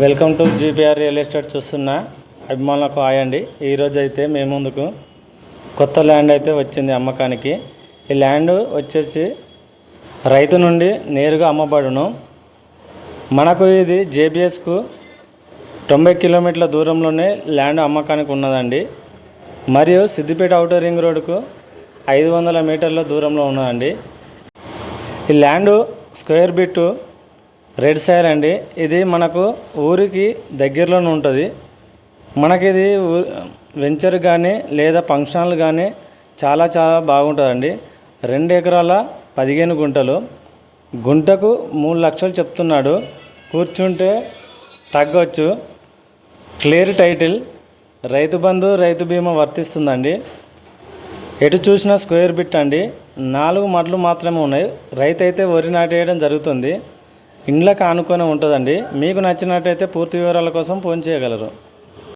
Welcome to GPR real estate చూస్తున్న అభిమానులకు hi అండి. ఈరోజు అయితే మేము ముందుకు కొత్త ల్యాండ్ అయితే వచ్చింది అమ్మకానికి. ఈ ల్యాండ్ వచ్చేసి రైతు నుండి నేరుగా అమ్మబడును. మనకు ఇది జేబీఎస్కు 90 కిలోమీటర్ల దూరంలోనే ల్యాండ్ అమ్మకానికి ఉన్నదండి. మరియు సిద్దిపేట ఔటర్ రింగ్ రోడ్డుకు 500 మీటర్ల దూరంలో ఉన్నదండి. ఈ ల్యాండ్ స్క్వేర్ బిట్టు రెడ్ సైల్ అండి. ఇది మనకు ఊరికి దగ్గరలోనే ఉంటుంది. మనకి ఇది వెంచర్ కానీ లేదా ఫంక్షన్లు కానీ చాలా బాగుంటుందండి. 2 ఎకరాల 15 గుంటలు, గుంటకు 3 లక్షలు చెప్తున్నాడు. కూర్చుంటే తగ్గవచ్చు. క్లియర్ టైటిల్, రైతు బంధు రైతు బీమా వర్తిస్తుందండి. ఎటు చూసినా స్క్వేర్ బిట్ అండి. 4 మడ్లు మాత్రమే ఉన్నాయి. రైతు అయితే వరి నాటేయడం జరుగుతుంది. ఇండ్లకు ఆనుకొని ఉంటుందండి. మీకు నచ్చినట్టయితే పూర్తి వివరాల కోసం ఫోన్ చేయగలరు.